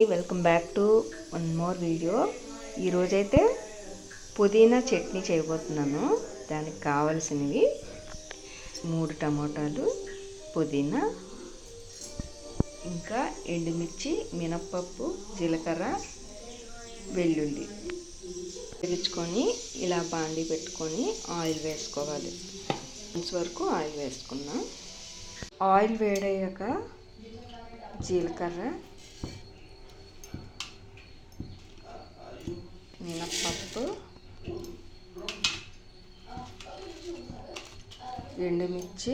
Welcome back to one more video. ఈరోజైతే పుదీనా చట్నీ చేయబోతున్నాను. దానికి కావలసినవి 3 టమాటాలు, పుదీనా, ఇంకా ఎండుమిర్చి, మినప్పప్పు, జీలకర్ర, వెల్లుల్లి వేయించుకొని ఇలా బాండి పెట్టుకొని ఆయిల్ వేసుకోవాలి. కొంచెం వరకు ఆయిల్ వేసుకున్నాం. ఆయిల్ వేడయ్యాక జీలకర్ర, మినప్పప్పు, ఎండుమిర్చి,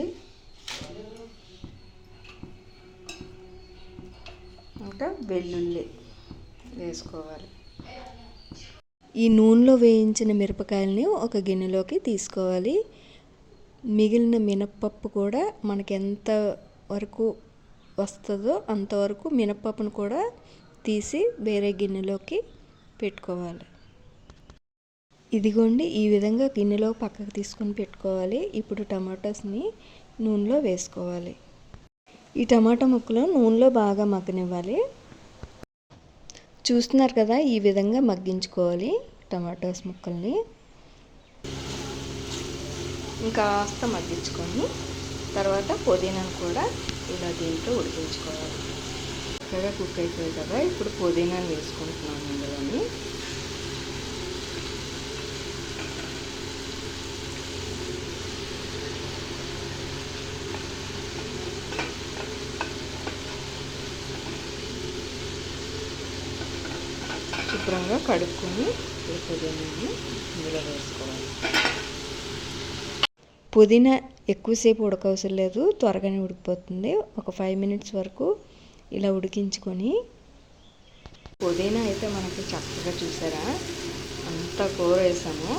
ఇంకా వెల్లుల్లి వేసుకోవాలి. ఈ నూనెలో వేయించిన మిరపకాయలని ఒక గిన్నెలోకి తీసుకోవాలి. మిగిలిన మినప్పప్పు కూడా మనకి ఎంత వరకు వస్తుందో అంతవరకు మినప్పప్పును కూడా తీసి వేరే గిన్నెలోకి పెట్టుకోవాలి. ఇదిగోండి, ఈ విధంగా గిన్నెలో పక్కకు తీసుకొని పెట్టుకోవాలి. ఇప్పుడు టమాటోస్ని నూనెలో వేసుకోవాలి. ఈ టమాటా ముక్కలు నూనెలో బాగా మగ్గనివ్వాలి. చూస్తున్నారు కదా, ఈ విధంగా మగ్గించుకోవాలి టమాటోస్ ముక్కల్ని. ఇంకాస్త మగ్గించుకొని తర్వాత పుదీనాను కూడా ఇలా దీంట్లో ఉడికించుకోవాలి. చక్కగా కుక్ అయిపోయి కదా, ఇప్పుడు పుదీనాను వేసుకుంటున్నాను ఇందులోని. శుభ్రంగా కడుక్కొని ఈ పుదీనాని ఇందులో వేసుకోవాలి. పుదీనా ఎక్కువసేపు ఉడకవసరం లేదు, త్వరగానే ఉడికిపోతుంది. ఒక 5 మినిట్స్ వరకు ఇలా ఉడికించుకొని, పుదీనా అయితే మనకి చక్కగా చూసారా అంత కూర వేసాము,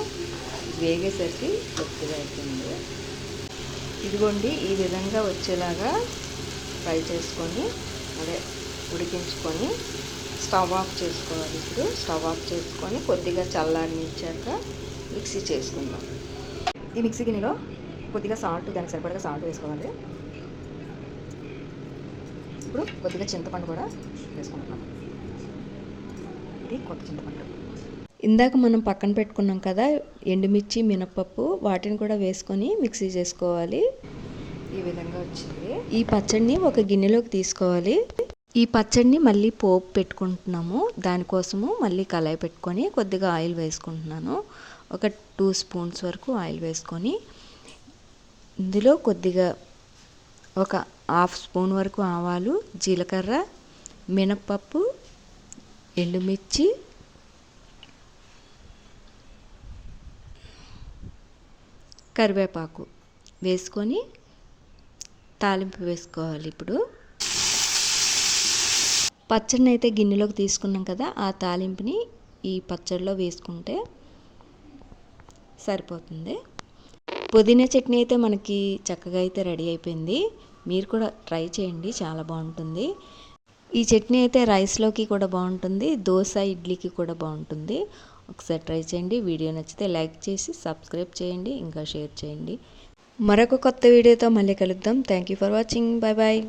వేగేసరికి కొద్దిగా అయిపోయింది. ఇదిగోండి, ఈ విధంగా వచ్చేలాగా ఫ్రై చేసుకొని ఉడికించుకొని స్టవ్ ఆఫ్ చేసుకోవాలి. ఇప్పుడు స్టవ్ ఆఫ్ చేసుకొని కొద్దిగా చల్లారనిచ్చాక మిక్సీ చేసుకుందాం. ఈ మిక్సీ గిన్నెలో కొద్దిగా సాల్ట్, దానికి సరిపడగా సాల్ట్ వేసుకోవాలి. ఇప్పుడు కొద్దిగా చింతపండు కూడా వేసుకుంటున్నాం. ఇది కొత్త చింతపండు. ఇందాక మనం పక్కన పెట్టుకున్నాం కదా ఎండుమిర్చి, మినప్పప్పు, వాటిని కూడా వేసుకొని మిక్సీ చేసుకోవాలి. ఈ విధంగా వచ్చింది. ఈ పచ్చడిని ఒక గిన్నెలోకి తీసుకోవాలి. ఈ పచ్చడిని మళ్ళీ పోపు పెట్టుకుంటున్నాము. దానికోసము మళ్ళీ కళాయి పెట్టుకొని కొద్దిగా ఆయిల్ వేసుకుంటున్నాను. ఒక 2 స్పూన్స్ వరకు ఆయిల్ వేసుకొని ఇందులో కొద్దిగా ఒక 1/2 స్పూన్ వరకు ఆవాలు, జీలకర్ర, మినప్పప్పు, ఎండుమిర్చి, కరివేపాకు వేసుకొని తాలింపు వేసుకోవాలి. ఇప్పుడు పచ్చడిని అయితే గిన్నెలోకి తీసుకున్నాం కదా, ఆ తాలింపుని ఈ పచ్చడిలో వేసుకుంటే సరిపోతుంది. పుదీనా చట్నీ అయితే మనకి చక్కగా అయితే రెడీ అయిపోయింది. మీరు కూడా ట్రై చేయండి, చాలా బాగుంటుంది. ఈ చట్నీ అయితే రైస్లోకి కూడా బాగుంటుంది, దోశ, ఇడ్లీకి కూడా బాగుంటుంది. ఒకసారి ట్రై చేయండి. వీడియో నచ్చితే లైక్ చేసి సబ్స్క్రైబ్ చేయండి, ఇంకా షేర్ చేయండి. మరొక కొత్త వీడియోతో మళ్ళీ కలుద్దాం. Thank you for watching. Bye bye.